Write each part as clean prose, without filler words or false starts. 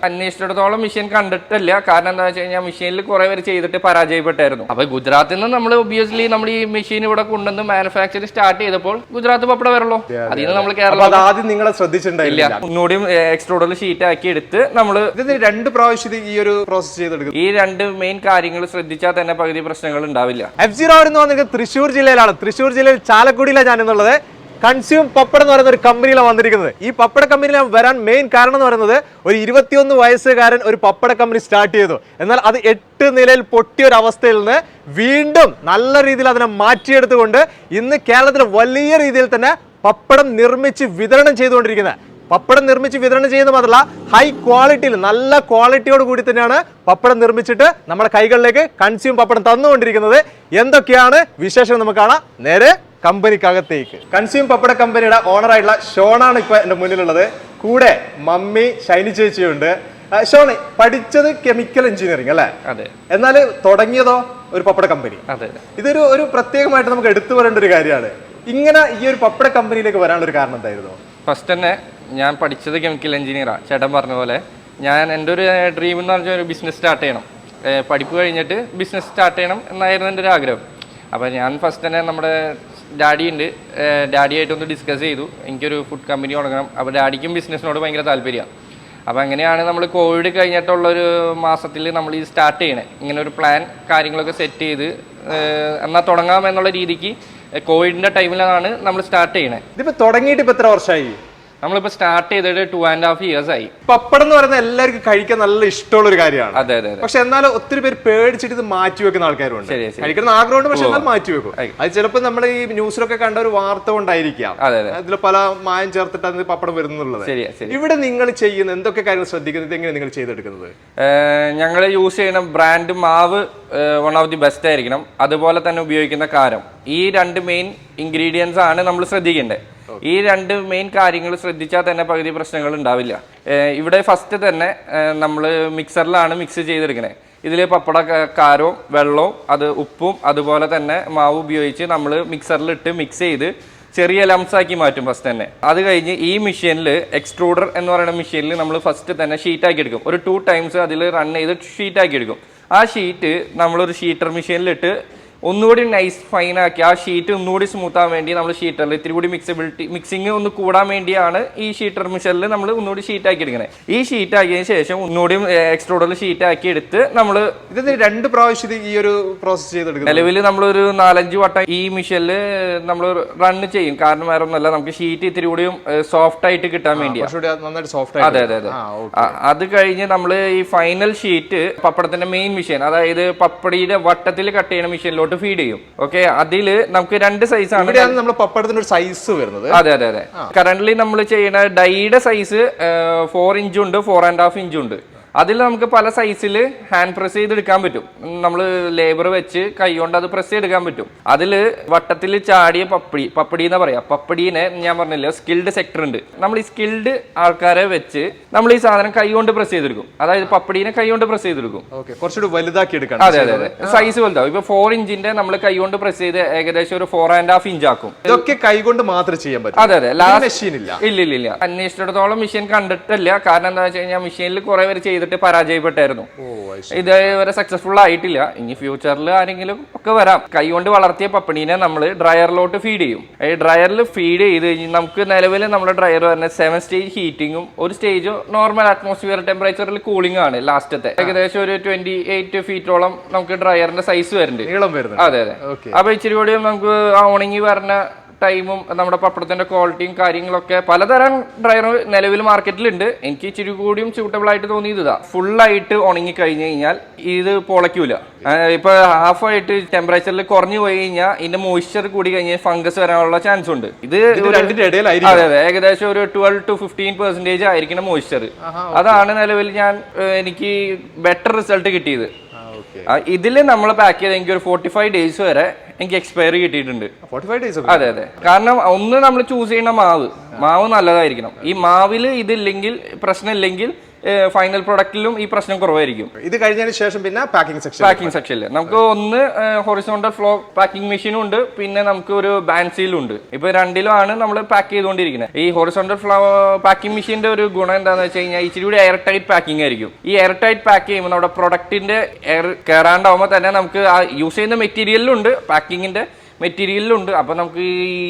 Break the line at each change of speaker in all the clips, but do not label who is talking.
അന്വേഷിച്ചിടത്തോളം machine കണ്ടിട്ടില്ല. കാരണം എന്താ വെച്ച് കഴിഞ്ഞാൽ മെഷീനിൽ കുറെ പേര് ചെയ്തിട്ട് പരാജയപ്പെട്ടായിരുന്നു. അപ്പൊ ഗുജറാത്തിൽ നിന്ന് നമ്മൾ ഒബിയസ്ലി നമ്മൾ ഈ മെഷീൻ ഇവിടെ കൊണ്ടുവന്ന് മാനുഫാക്ചറിങ് സ്റ്റാർട്ട് ചെയ്തപ്പോൾ ഗുജറാത്ത് പപ്പട വരല്ലോ. അതിൽ നിന്ന് നമ്മൾ കേരളം
ആദ്യം നിങ്ങളെ ശ്രദ്ധിച്ചിട്ടുണ്ടായില്ല.
ഒന്നുകൂടിയും എക്സ്ട്രൂഡറിൽ ഷീറ്റ് ആക്കി എടുത്ത് നമ്മൾ
2 പ്രാവശ്യം ഈ ഒരു പ്രോസസ് ചെയ്തെടുക്കും.
ഈ 2 മെയിൻ കാര്യങ്ങൾ ശ്രദ്ധിച്ചാൽ തന്നെ പകുതി പ്രശ്നങ്ങൾ ഉണ്ടാവില്ല.
F0 എന്ന് പറഞ്ഞാൽ തൃശ്ശൂർ ജില്ലയിലാണ്. തൃശ്ശൂർ ജില്ലയിൽ ചാലക്കുടിയിലാണ് ഞാനെന്നുള്ളത്. കൺസ്യൂം പപ്പടം എന്ന് പറയുന്ന ഒരു കമ്പനിയിലാണ് വന്നിരിക്കുന്നത്. ഈ പപ്പട കമ്പനിയിൽ വരാൻ മെയിൻ കാരണം എന്ന് പറയുന്നത് ഒരു 21 വയസ്സുകാരൻ ഒരു പപ്പട കമ്പനി സ്റ്റാർട്ട് ചെയ്തു. എന്നാൽ അത് 8 നിലയിൽ പൊട്ടിയ ഒരു അവസ്ഥയിൽ നിന്ന് വീണ്ടും നല്ല രീതിയിൽ അതിനെ മാറ്റിയെടുത്തുകൊണ്ട് ഇന്ന് കേരളത്തിൽ വലിയ രീതിയിൽ തന്നെ പപ്പടം നിർമ്മിച്ച് വിതരണം ചെയ്തുകൊണ്ടിരിക്കുന്നത്. പപ്പടം നിർമ്മിച്ച് വിതരണം ചെയ്യുന്നത് മാത്രമല്ല ഹൈ ക്വാളിറ്റിയിൽ നല്ല ക്വാളിറ്റിയോട് കൂടി തന്നെയാണ് പപ്പടം നിർമ്മിച്ചിട്ട് നമ്മുടെ കൈകളിലേക്ക് കൺസ്യൂം പപ്പടം തന്നുകൊണ്ടിരിക്കുന്നത്. എന്തൊക്കെയാണ് വിശേഷം നമുക്ക് കാണാം. നേരെ കമ്പനിക്കകത്തേക്ക്. കൺസ്യൂം പപ്പട കമ്പനിയുടെ ഓണറായിട്ടുള്ള ഷോണാണ് ഇപ്പൊ എന്റെ മുന്നിലുള്ളത്. കൂടെ മമ്മി ഷൈനി ചേച്ചിയുണ്ട്. ഷോണി പഠിച്ചത് കെമിക്കൽ എഞ്ചിനീയറിംഗ് അല്ലേ?
അതെ.
എന്നാൽ തുടങ്ങിയതോ ഒരു പപ്പട കമ്പനി.
അതെ.
ഇതൊരു പ്രത്യേകമായിട്ട് നമുക്ക് എടുത്തു പറയേണ്ട ഒരു കാര്യമാണ്. ഇങ്ങനെ ഈ ഒരു പപ്പട കമ്പനിയിലേക്ക് വരാനുള്ള ഒരു കാരണം എന്തായിരുന്നു?
ഫസ്റ്റ് തന്നെ ഞാൻ പഠിച്ചത് കെമിക്കൽ എഞ്ചിനീയറാണ്. ചേട്ടൻ പറഞ്ഞ പോലെ എൻ്റെ ഒരു ഡ്രീം എന്ന് പറഞ്ഞാൽ ഒരു ബിസിനസ് സ്റ്റാർട്ട് ചെയ്യണം. പഠിപ്പ് കഴിഞ്ഞിട്ട് ബിസിനസ് സ്റ്റാർട്ട് ചെയ്യണം എന്നായിരുന്നു എൻ്റെ ഒരു ആഗ്രഹം. അപ്പോൾ ഞാൻ ഫസ്റ്റ് തന്നെ നമ്മുടെ ഡാഡിയുണ്ട്, ഡാഡിയായിട്ടൊന്ന് ഡിസ്കസ് ചെയ്തു. എനിക്കൊരു ഫുഡ് കമ്പനി തുടങ്ങണം. അപ്പോൾ ഡാഡിക്കും ബിസിനസ്സിനോട് ഭയങ്കര താല്പര്യമാണ്. അപ്പോൾ അങ്ങനെയാണ് നമ്മൾ കോവിഡ് കഴിഞ്ഞിട്ടുള്ളൊരു മാസത്തിൽ നമ്മൾ ഇത് സ്റ്റാർട്ട് ചെയ്യണേ. ഇങ്ങനെ ഒരു പ്ലാൻ കാര്യങ്ങളൊക്കെ സെറ്റ് ചെയ്ത് എന്നാൽ തുടങ്ങാം എന്നുള്ള രീതിക്ക് കോവിഡിൻ്റെ ടൈമിലാണ് നമ്മൾ സ്റ്റാർട്ട് ചെയ്യണേ.
ഇതിപ്പോൾ തുടങ്ങിയിട്ട് ഇപ്പോൾ എത്ര വർഷമായി?
നമ്മളിപ്പോൾ സ്റ്റാർട്ട് ചെയ്തിട്ട് 2.5 years ആയി.
പപ്പടം എന്ന് പറയുന്നത് എല്ലാവർക്കും കഴിക്കാൻ നല്ല ഇഷ്ടമുള്ള ഒരു കാര്യമാണ്.
അതെ അതെ.
പക്ഷെ എന്നാലും ഒത്തിരി പേര് പേടിച്ചിട്ട് ഇത് മാറ്റി വെക്കുന്ന ആൾക്കാരുണ്ട്. കഴിക്കുന്ന ആഗ്രഹമുണ്ട്, പക്ഷെ എന്നാൽ മാറ്റി വെക്കും. അത് ചിലപ്പോൾ നമ്മൾ ഈ ന്യൂസിലൊക്കെ കണ്ട ഒരു വാർത്ത കൊണ്ടായിരിക്കാം. അതിൽ പല മായം ചേർത്തിട്ട് അതിന് പപ്പടം വരുന്നുള്ളത്. ഇവിടെ നിങ്ങൾ ചെയ്യുന്ന എന്തൊക്കെ കാര്യങ്ങൾ ശ്രദ്ധിക്കുന്നത്, എങ്ങനെ നിങ്ങൾ ചെയ്തെടുക്കുന്നത്?
ഞങ്ങൾ യൂസ് ചെയ്യുന്ന ബ്രാൻഡ് മാവ് വൺ ഓഫ് ദി ബെസ്റ്റ് ആയിരിക്കണം. അതുപോലെ തന്നെ ഉപയോഗിക്കുന്ന കാരം. ഈ 2 മെയിൻ ഇൻഗ്രീഡിയൻസ് ആണ് നമ്മൾ ശ്രദ്ധിക്കേണ്ടത്. ഈ 2 മെയിൻ കാര്യങ്ങൾ ശ്രദ്ധിച്ചാൽ തന്നെ പകുതി പ്രശ്നങ്ങൾ ഉണ്ടാവില്ല. ഇവിടെ ഫസ്റ്റ് തന്നെ നമ്മൾ മിക്സറിലാണ് മിക്സ് ചെയ്തെടുക്കണേ. ഇതിൽ പപ്പട കാരവും വെള്ളവും ഉപ്പും അതുപോലെ തന്നെ മാവ് ഉപയോഗിച്ച് നമ്മൾ മിക്സറിലിട്ട് മിക്സ് ചെയ്ത് ചെറിയ ലംസ് ആക്കി മാറ്റും ഫസ്റ്റ് തന്നെ. അത് കഴിഞ്ഞ് ഈ മെഷീനിൽ എക്സ്ട്രൂഡർ എന്ന് പറയുന്ന മെഷീനിൽ നമ്മൾ ഫസ്റ്റ് തന്നെ ഷീറ്റാക്കി എടുക്കും. ഒരു 2 times അതിൽ റൺ ചെയ്ത് ഷീറ്റാക്കി എടുക്കും. ആ ഷീറ്റ് നമ്മളൊരു ഷീറ്റർ മെഷീനിലിട്ട് ഒന്നുകൂടി നൈസ് ഫൈൻ ആക്കി ആ ഷീറ്റ് ഒന്നുകൂടി സ്മൂത്ത് ആവാൻ വേണ്ടി നമ്മൾ ഷീറ്ററിൽ ഇത്തിരി കൂടി മിക്സിങ് ഒന്ന് കൂടാൻ വേണ്ടിയാണ് ഈ ഷീറ്റർ മെഷീനിൽ നമ്മൾ ഒന്നുകൂടി ഷീറ്റ് ആക്കി എടുക്കണേ. ഈ ഷീറ്റ് ആക്കിയതിന് ശേഷം ഒന്നുകൂടി എക്സ്ട്രൂഡറിൽ ഷീറ്റ് ആക്കി എടുത്ത് നമ്മൾ
ഇത് 2 പ്രാവശ്യം ഈ ഒരു പ്രോസസ് ചെയ്തെടുക്കും.
നിലവിൽ നമ്മളൊരു 4-5 വട്ടം ഈ മെഷീനിൽ നമ്മൾ റൺ ചെയ്യും. കാരണം വേറെ ഒന്നല്ല, നമുക്ക് ഷീറ്റ് ഇത്തിരി കൂടിയും സോഫ്റ്റ് ആയിട്ട് കിട്ടാൻ വേണ്ടിയാണ്. അതെ അതെ അതെ. അത് കഴിഞ്ഞ് നമ്മൾ ഈ ഫൈനൽ ഷീറ്റ് പപ്പടത്തിന്റെ മെയിൻ മെഷീൻ, അതായത് പപ്പടിയുടെ വട്ടത്തിൽ കട്ട് ചെയ്യുന്ന മെഷീനിലോട്ട് ഫീഡ് ചെയ്യും. ഓക്കെ, അതില് നമുക്ക് 2 സൈസാണ്
നമ്മൾ പപ്പടത്തിന്റെ ഒരു സൈസ് വരുന്നത്.
അതെ അതെ അതെ. കറന്റ്ലി നമ്മൾ ചെയ്യുന്ന ഡൈയുടെ സൈസ് 4 inch ഉണ്ട്, 4.5 inch ഉണ്ട്. അതിൽ നമുക്ക് പല സൈസിൽ ഹാൻഡ് പ്രസ് ചെയ്തെടുക്കാൻ പറ്റും. നമ്മൾ ലേബർ വെച്ച് കൈ കൊണ്ട് അത് പ്രസ് ചെയ്തെടുക്കാൻ പറ്റും. അതിൽ വട്ടത്തിൽ ചാടിയ പപ്പടി എന്ന് പറയാം. പപ്പടീനെ ഞാൻ പറഞ്ഞില്ല, സ്കിൽഡ് സെക്ടർ ഉണ്ട്. നമ്മൾ ഈ സ്കിൽഡ് ആൾക്കാരെ വെച്ച് നമ്മൾ ഈ സാധനം കൈ കൊണ്ട് പ്രസ് ചെയ്തെടുക്കും. അതായത് പപ്പടീനെ കൈ കൊണ്ട് പ്രസ് ചെയ്തെടുക്കും.
കുറച്ചുകൂടി വലുതാക്കി എടുക്കണം.
അതെ അതെ അതെ. സൈസ് വലുതാവും. ഇപ്പൊ 4 inch നമ്മൾ കൈ കൊണ്ട് പ്രസ് ചെയ്ത് ഏകദേശം ഒരു 4.5 inch ആക്കും.
ഇതൊക്കെ കൈ കൊണ്ട് മാത്രമേ ചെയ്യാൻ പറ്റും.
അതെ അതെ.
മെഷീൻ ഇല്ല.
ഇല്ല. അന്വേഷിച്ചിടത്തോളം മെഷീൻ കണ്ടിട്ടില്ല. കാരണം എന്താ വെച്ച് കഴിഞ്ഞാൽ മെഷീനിൽ കുറെ പേര് ചെയ്തിട്ട് പരാജയപ്പെട്ടായിരുന്നു. ഇതുവരെ സക്സസ്ഫുൾ ആയിട്ടില്ല. ഇനി ഫ്യൂച്ചറിൽ ആരെങ്കിലും ഒക്കെ വരാം. കൈ കൊണ്ട് വളർത്തിയ പപ്പടീനെ നമ്മൾ ഡ്രയറിലോട്ട് ഫീഡ് ചെയ്യും. ഈ ഡ്രയറിൽ ഫീഡ് ചെയ്ത് കഴിഞ്ഞ് നമുക്ക് നിലവിൽ നമ്മുടെ ഡ്രയർ പറഞ്ഞ 7 stage ഹീറ്റിങ്ങും 1 stage നോർമൽ അറ്റ്മോസ്ഫിയർ ടെമ്പറേച്ചറിൽ കൂളിംഗ് ആണ് ലാസ്റ്റത്തെ. ഏകദേശം ഒരു 28 feet നമുക്ക് ഡ്രയറിന്റെ സൈസ് വരുന്നുണ്ട്. അതെ അതെ. അപ്പൊ ഇച്ചിരി കൂടി നമുക്ക് ഉണങ്ങി വരുന്ന ടൈമും നമ്മുടെ പപ്പടത്തിന്റെ ക്വാളിറ്റിയും കാര്യങ്ങളൊക്കെ പലതരം ഡ്രയർ നിലവിൽ മാർക്കറ്റിലുണ്ട്. എനിക്ക് ഇച്ചിരി കൂടിയും സ്യൂട്ടബിൾ ആയിട്ട് തോന്നിയത് ഇതാ. ഫുള്ളായിട്ട് ഉണങ്ങി കഴിഞ്ഞു കഴിഞ്ഞാൽ ഇത് പൊളയ്ക്കൂല. ഇപ്പൊ ഹാഫായിട്ട് ടെമ്പറേച്ചറിൽ കുറഞ്ഞു പോയി കഴിഞ്ഞാൽ ഇതിന്റെ മോയ്സ്ചർ കൂടി കഴിഞ്ഞാൽ ഫംഗസ് വരാനുള്ള ചാൻസ് ഉണ്ട്. ഇത് അതെ അതെ, ഏകദേശം ഒരു 12 to 15% ആയിരിക്കണം മോയ്സ്ചർ. അതാണ് നിലവിൽ എനിക്ക് ബെറ്റർ റിസൾട്ട് കിട്ടിയത്. ഇതിൽ നമ്മൾ പാക്ക് ചെയ്ത് എനിക്ക് ഒരു 45 days വരെ എനിക്ക് എക്സ്പയറി കിട്ടിയിട്ടുണ്ട്.
45 days?
അതെ അതെ. കാരണം ഒന്ന് നമ്മൾ ചൂസ് ചെയ്യുന്ന മാവ് നല്ലതായിരിക്കണം. ഈ മാവിൽ ഇതില്ലെങ്കിൽ പ്രശ്നമില്ലെങ്കിൽ ഫൈനൽ പ്രൊഡക്റ്റിലും ഈ പ്രശ്നം കുറവായിരിക്കും.
ഇത് കഴിഞ്ഞതിന് ശേഷം പിന്നെ പാക്കിംഗ്
സെക്ഷനിൽ നമുക്ക് ഒന്ന് ഹൊറിസോണ്ടൽ ഫ്ലോ പാക്കിംഗ് മെഷീനും ഉണ്ട്, പിന്നെ നമുക്ക് ഒരു ബാൻസീലും ഉണ്ട്. ഇപ്പൊ രണ്ടിലുമാണ് നമ്മൾ പാക്ക് ചെയ്തുകൊണ്ടിരിക്കുന്നത്. ഈ ഹൊറിസോണ്ടൽ ഫ്ലോ പാക്കിംഗ് മെഷീന്റെ ഒരു ഗുണം എന്താണെന്ന് വെച്ച് കഴിഞ്ഞാൽ ഇച്ചിരി കൂടി എയർ ടൈറ്റ് പാക്കിംഗ് ആയിരിക്കും. ഈ എയർ ടൈറ്റ് പാക്ക് ചെയ്യുമ്പോൾ നമ്മുടെ പ്രൊഡക്റ്റിന്റെ എയർ കയറാണ്ടാവുമ്പോൾ തന്നെ നമുക്ക് യൂസ് ചെയ്യുന്ന മെറ്റീരിയലിലുണ്ട്, പാക്കിങ്ങിന്റെ മെറ്റീരിയലിലുണ്ട്. അപ്പൊ നമുക്ക് ഈ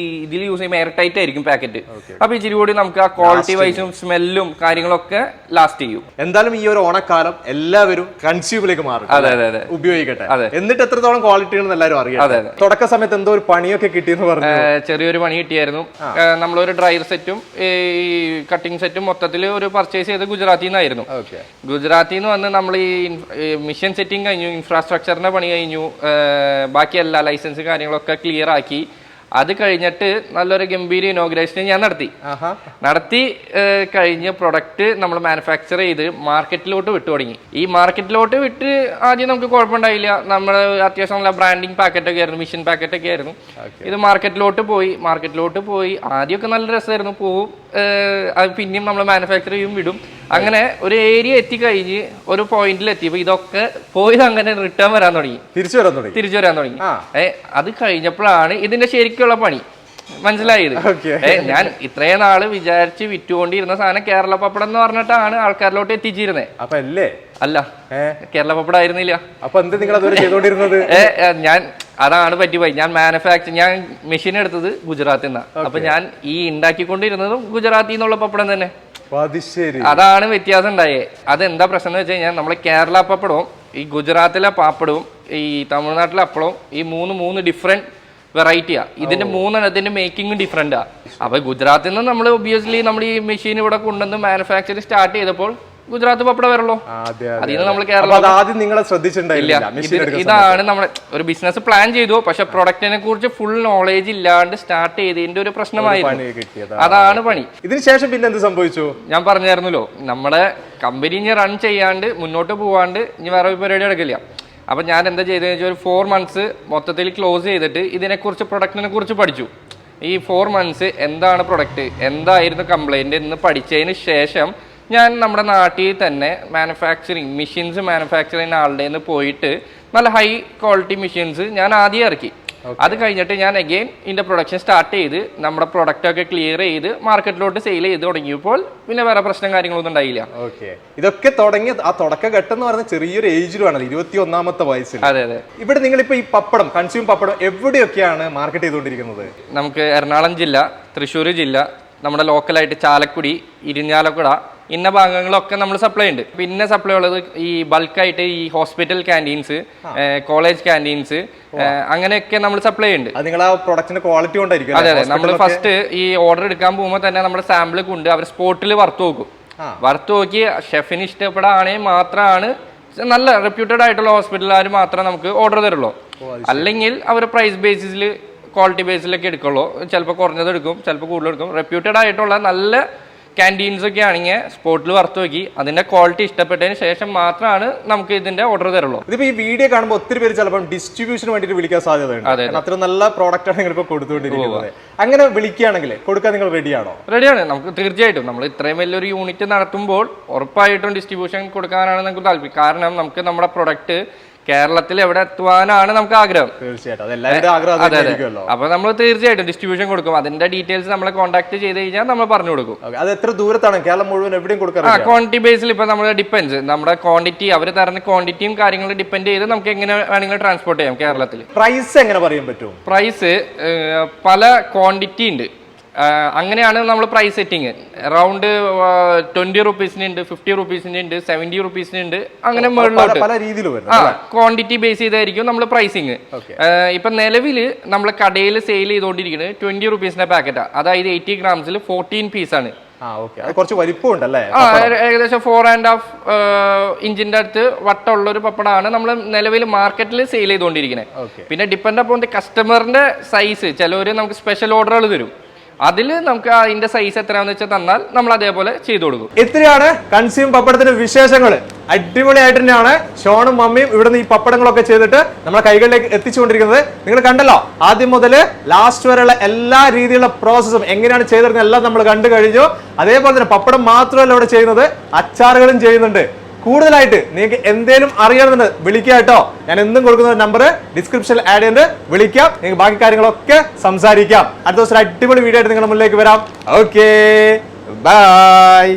ഇതിൽ യൂസ് ചെയ്യുമ്പോൾ എയർ ടൈറ്റ് ആയിരിക്കും പാക്കറ്റ്. അപ്പൊ ഇച്ചിരി കൂടി നമുക്ക് ആ ക്വാളിറ്റി വൈസും സ്മെല്ലും കാര്യങ്ങളൊക്കെ ലാസ്റ്റ് ചെയ്യും.
എന്തായാലും ഈ ഒരു ഓണക്കാലം എല്ലാവരും കൺസ്യൂമിലേക്ക് മാറും.
അതെ
ഉപയോഗിക്കട്ടെ. എന്നിട്ട് എത്രത്തോളം ക്വാളിറ്റി ആണെന്ന് എല്ലാവരും അറിയാം. തുടക്ക സമയത്ത് എന്തോ ഒരു പണിയൊക്കെ കിട്ടിയെന്ന് പറഞ്ഞു.
ചെറിയൊരു പണി കിട്ടിയായിരുന്നു. നമ്മളൊരു ഡ്രയർ സെറ്റും ഈ കട്ടിംഗ് സെറ്റും മൊത്തത്തിൽ ഒരു പർച്ചേസ് ചെയ്ത് ഗുജറാത്തിൽ നിന്നായിരുന്നു. ഗുജറാത്തിൽ നിന്ന് വന്ന് നമ്മൾ ഈ മിഷൻ സെറ്റിംഗ് കഴിഞ്ഞു, ഇൻഫ്രാസ്ട്രക്ചറിന്റെ പണി കഴിഞ്ഞു, ബാക്കി എല്ലാ ലൈസൻസ് കാര്യങ്ങളൊക്കെ ക്ലിയർ ആക്കി. അത് കഴിഞ്ഞിട്ട് നല്ലൊരു ഗംഭീര ഇനോഗ്രേഷൻ ഞാൻ നടത്തി കഴിഞ്ഞ പ്രൊഡക്റ്റ് നമ്മൾ മാനുഫാക്ചർ ചെയ്ത് മാർക്കറ്റിലോട്ട് വിട്ടു തുടങ്ങി. ഈ മാർക്കറ്റിലോട്ട് വിട്ട് ആദ്യം നമുക്ക് കുഴപ്പമുണ്ടായില്ല. നമ്മൾ അത്യാവശ്യം നല്ല ബ്രാൻഡിങ് പാക്കറ്റൊക്കെ ആയിരുന്നു, മിഷൻ പാക്കറ്റൊക്കെ ആയിരുന്നു. ഇത് മാർക്കറ്റിലോട്ട് പോയി ആദ്യമൊക്കെ നല്ല രസമായിരുന്നു. പോവും, അത് പിന്നെയും നമ്മൾ മാനുഫാക്ചർ ചെയ്യും, വിടും. അങ്ങനെ ഒരു ഏരിയ എത്തിക്കഴിഞ്ഞ് ഒരു പോയിന്റിൽ എത്തിയപ്പോൾ ഇതൊക്കെ പോയത് അങ്ങനെ റിട്ടേൺ വരാൻ തുടങ്ങി, തിരിച്ചു വരാൻ തുടങ്ങി. അത് കഴിഞ്ഞപ്പോഴാണ് ഇതിന്റെ ശരിക്കുള്ള പണി മനസ്സിലായത്. ഞാൻ ഇത്രയും നാള് വിചാരിച്ച് വിറ്റുകൊണ്ടിരുന്ന സാധനം കേരള പപ്പടം എന്ന് പറഞ്ഞിട്ടാണ് ആൾക്കാരിലോട്ട് എത്തിച്ചിരുന്നത്. അല്ല, കേരള പപ്പടം ആയിരുന്നില്ല. ഞാൻ അതാണ് പറ്റിപ്പോയി. ഞാൻ ഞാൻ മെഷീൻ എടുത്തത് ഗുജറാത്തിൽ നിന്നാണ്. അപ്പൊ ഞാൻ ഈ ഉണ്ടാക്കിക്കൊണ്ടിരുന്നതും ഗുജറാത്തിൽ നിന്നുള്ള പപ്പടം തന്നെ. അതാണ് വ്യത്യാസം ഉണ്ടായേ. അതെന്താ പ്രശ്നം എന്ന് വെച്ച് കഴിഞ്ഞാൽ നമ്മളെ കേരള പപ്പടവും ഈ ഗുജറാത്തിലെ പാപ്പടവും ഈ തമിഴ്നാട്ടിലെ അപ്പടവും ഈ മൂന്ന് ഡിഫറെന്റ് വെറൈറ്റിയാ. ഇതിന്റെ മൂന്നെണ്ണത്തിന്റെ മേക്കിംഗ് ഡിഫറെന്റാ. അപ്പൊ ഗുജറാത്തിൽ നിന്ന് നമ്മൾ ഒബിയസ്ലി നമ്മൾ ഈ മെഷീൻ ഇവിടെ കൊണ്ടുവന്ന് മാനുഫാക്ചറിങ് സ്റ്റാർട്ട് ചെയ്തപ്പോൾ ഗുജറാത്ത് പപ്പടം വരുള്ളൂ. അതിന് നമ്മൾ ഇതാണ് നമ്മുടെ ഒരു ബിസിനസ് പ്ലാൻ ചെയ്തു. പക്ഷെ പ്രൊഡക്റ്റിനെ കുറിച്ച് ഫുൾ നോളേജ് ഇല്ലാണ്ട് സ്റ്റാർട്ട് ചെയ്തതിന്റെ ഒരു പ്രശ്നമായിരുന്നു. അതാണ് പണി.
ഇതിനുശേഷം പിന്നെ എന്ത് സംഭവിച്ചു?
ഞാൻ പറഞ്ഞായിരുന്നല്ലോ, നമ്മുടെ കമ്പനി ഇനി റൺ ചെയ്യാണ്ട് മുന്നോട്ട് പോവാണ്ട് ഇനി വേറെ പരിപാടി നടക്കില്ല. അപ്പൊ ഞാൻ എന്താ ചെയ്തതെന്ന് വെച്ചാൽ ഒരു 4 months മൊത്തത്തിൽ ക്ലോസ് ചെയ്തിട്ട് ഇതിനെക്കുറിച്ച് പ്രൊഡക്റ്റിനെ കുറിച്ച് പഠിച്ചു. ഈ 4 months എന്താണ് പ്രൊഡക്റ്റ്, എന്തായിരുന്നു കംപ്ലൈന്റ് എന്ന് പഠിച്ചതിന് ശേഷം ഞാൻ നമ്മുടെ നാട്ടിൽ തന്നെ മെഷീൻസ് മാനുഫാക്ചർ ചെയ്യുന്ന ആളുടെ നിന്ന് പോയിട്ട് നല്ല ഹൈ ക്വാളിറ്റി മെഷീൻസ് ഞാൻ ആദ്യം ഇറക്കി. അത് കഴിഞ്ഞിട്ട് ഞാൻ അഗെയിൻ ഇതിന്റെ പ്രൊഡക്ഷൻ സ്റ്റാർട്ട് ചെയ്ത് നമ്മുടെ പ്രൊഡക്റ്റ് ഒക്കെ ക്ലിയർ ചെയ്ത് മാർക്കറ്റിലോട്ട് സെയിൽ ചെയ്ത് തുടങ്ങിയപ്പോൾ പിന്നെ വേറെ പ്രശ്നം കാര്യങ്ങളൊന്നും ഉണ്ടായില്ല.
ഇതൊക്കെ തുടങ്ങി ആ തുടക്കഘട്ടം എന്ന് പറയുന്നത് ചെറിയൊരു ഏജിലുമാണ്, 21ാമത്തെ വയസ്സിൽ.
അതെ.
ഇവിടെ നിങ്ങളിപ്പോ ഈ പപ്പടം കൺസ്യൂം പപ്പടം എവിടെയൊക്കെയാണ് മാർക്കറ്റ് ചെയ്തുകൊണ്ടിരിക്കുന്നത്?
നമുക്ക് എറണാകുളം ജില്ല, തൃശ്ശൂർ ജില്ല, നമ്മുടെ ലോക്കലായിട്ട് ചാലക്കുടി, ഇരിഞ്ഞാലക്കുട ഇന്ന ഭാഗങ്ങളൊക്കെ നമ്മൾ സപ്ലൈ ഉണ്ട്. പിന്നെ സപ്ലൈ ഉള്ളത് ഈ ബൾക്കായിട്ട് ഈ ഹോസ്പിറ്റൽ ക്യാൻറ്റീൻസ്, കോളേജ് ക്യാൻറ്റീൻസ്, അങ്ങനെയൊക്കെ നമ്മൾ സപ്ലൈ ഉണ്ട്. അതെ. നമ്മൾ ഫസ്റ്റ് ഈ ഓർഡർ എടുക്കാൻ പോകുമ്പോൾ തന്നെ നമ്മുടെ സാമ്പിൾ കൊണ്ട് അവർ സ്പോട്ടിൽ വറുത്ത് നോക്കി ഷെഫിന് ഇഷ്ടപ്പെടാണെങ്കിൽ മാത്രമാണ്, നല്ല റെപ്യൂട്ടഡ് ആയിട്ടുള്ള ഹോസ്പിറ്റലുകാർ മാത്രമേ നമുക്ക് ഓർഡർ തരുള്ളൂ. അല്ലെങ്കിൽ അവർ പ്രൈസ് ബേസിസിൽ ക്വാളിറ്റി ബേസിലൊക്കെ എടുക്കുള്ളൂ. ചിലപ്പോൾ കുറഞ്ഞത് എടുക്കും, ചിലപ്പോൾ കൂടുതൽ എടുക്കും. റെപ്യൂട്ടഡ് ആയിട്ടുള്ള നല്ല ക്യാൻറ്റീൻസ് ഒക്കെ ആണെങ്കിൽ സ്പോട്ടിൽ വറുത്ത് നോക്കി അതിന്റെ ക്വാളിറ്റി ഇഷ്ടപ്പെട്ടതിന് ശേഷം മാത്രമാണ് നമുക്ക് ഇതിന്റെ ഓർഡർ തരുള്ളൂ.
ഇതിപ്പോ ഈ വീഡിയോ കാണുമ്പോൾ ഒത്തിരി പേര് ചിലപ്പോൾ ഡിസ്ട്രിബ്യൂഷന് വേണ്ടിയിട്ട് വിളിക്കാൻ സാധ്യതയുണ്ട്. അത്ര നല്ല പ്രോഡക്റ്റ് ആണ് നിങ്ങൾ ഇപ്പോൾ കൊടുത്തുകൊണ്ടിരിക്കുന്നത്. അങ്ങനെ വിളിക്കുകയാണെങ്കിൽ കൊടുക്കാൻ നിങ്ങൾ റെഡിയാണോ?
റെഡിയാണ്. നമുക്ക് തീർച്ചയായിട്ടും നമ്മൾ ഇത്രയും വലിയൊരു യൂണിറ്റ് നടത്തുമ്പോൾ ഉറപ്പായിട്ടും ഡിസ്ട്രിബ്യൂഷൻ കൊടുക്കാനാണ് നമുക്ക് താല്പര്യം. കാരണം നമുക്ക് നമ്മുടെ പ്രൊഡക്റ്റ് കേരളത്തിൽ എവിടെ എത്തുവാനാണ് നമുക്ക് ആഗ്രഹം.
തീർച്ചയായിട്ടും.
അപ്പൊ നമ്മൾ തീർച്ചയായിട്ടും ഡിസ്ട്രിബ്യൂഷൻ കൊടുക്കും. അതിന്റെ ഡീറ്റെയിൽസ് നമ്മളെ കോൺടാക്ട് ചെയ്ത് കഴിഞ്ഞാൽ നമ്മൾ പറഞ്ഞു കൊടുക്കും.
അത് എത്ര ദൂരത്താണ് കേരളം മുഴുവൻ എവിടെയും കൊടുക്കാം?
ക്വാണ്ടിറ്റി ബേസിൽ ഇപ്പൊ നമ്മൾ ഡിപ്പെൻസ്, നമ്മുടെ ക്വാണ്ടിറ്റി അവർ തരുന്ന ക്വാണ്ടിറ്റിയും കാര്യങ്ങളും ഡിപ്പെൻഡ് ചെയ്ത് നമുക്ക് എങ്ങനെ വേണമെങ്കിലും ട്രാൻസ്പോർട്ട് ചെയ്യാം കേരളത്തിൽ.
പ്രൈസ് എങ്ങനെ പറയാൻ പറ്റും?
പ്രൈസ് പല ക്വാണ്ടിറ്റി ഉണ്ട്. അങ്ങനെയാണ് നമ്മൾ പ്രൈസ് സെറ്റിങ്. അറൗണ്ട് 20 റുപ്പീസിനുണ്ട്, 50 റുപ്പീസിനുണ്ട്, 70 റുപ്പീസിനുണ്ട്, അങ്ങനെ മുകളിലോട്ട് ക്വാണ്ടിറ്റി ബേസ് ചെയ്തായിരിക്കും നമ്മൾ പ്രൈസിങ്. ഇപ്പൊ നിലവിൽ നമ്മൾ കടയിൽ സെയിൽ ചെയ്തുകൊണ്ടിരിക്കുന്നത് 20 റുപ്പീസിന്റെ പാക്കറ്റാണ്. അതായത് 80 grams 14 പീസാണ്. ഏകദേശം 4.5 ഇഞ്ചിന്റെ അടുത്ത് വട്ടമുള്ള ഒരു പപ്പടമാണ് നമ്മൾ നിലവിൽ മാർക്കറ്റിൽ സെയിൽ ചെയ്തുകൊണ്ടിരിക്കുന്നത്. പിന്നെ ഡിപ്പെൻഡ് അപ്പോൺ ദി കസ്റ്റമറിന്റെ സൈസ്. ചിലവര് നമുക്ക് സ്പെഷ്യൽ ഓർഡറുകൾ തരും. അതിൽ നമുക്ക് അതിന്റെ സൈസ് എത്രയാണെന്ന് വെച്ചാൽ തന്നാൽ നമ്മൾ അതേപോലെ ചെയ്തു കൊടുക്കും.
ഇത്രയാണ് കൺസ്യൂം പപ്പടത്തിന്റെ വിശേഷങ്ങൾ. അടിപൊളിയായിട്ട് തന്നെയാണ് ഷോണും മമ്മിയും ഇവിടുന്ന് ഈ പപ്പടങ്ങളൊക്കെ ചെയ്തിട്ട് നമ്മളെ കൈകളിലേക്ക് എത്തിച്ചുകൊണ്ടിരിക്കുന്നത്. നിങ്ങൾ കണ്ടല്ലോ, ആദ്യം മുതൽ ലാസ്റ്റ് വരെയുള്ള എല്ലാ രീതിയിലുള്ള പ്രോസസ്സും എങ്ങനെയാണ് ചെയ്തിരുന്നത് എല്ലാം നമ്മൾ കണ്ടു കഴിഞ്ഞു. അതേപോലെ തന്നെ പപ്പടം മാത്രമല്ല ഇവിടെ ചെയ്യുന്നത്, അച്ചാറുകളും ചെയ്യുന്നുണ്ട്. കൂടുതലായിട്ട് നിങ്ങൾക്ക് എന്തെങ്കിലും അറിയണമെന്ന് വിളിക്കുക കേട്ടോ. ഞാൻ എന്നും കൊടുക്കുന്ന നമ്പർ ഡിസ്ക്രിപ്ഷനിൽ ആഡ് ചെയ്ത് വിളിക്കാം. നിങ്ങൾക്ക് ബാക്കി കാര്യങ്ങളൊക്കെ സംസാരിക്കാം. അടുത്ത ദിവസം അടിപൊളി വീഡിയോ ആയിട്ട് നിങ്ങളുടെ മുന്നിലേക്ക് വരാം. Okay, by.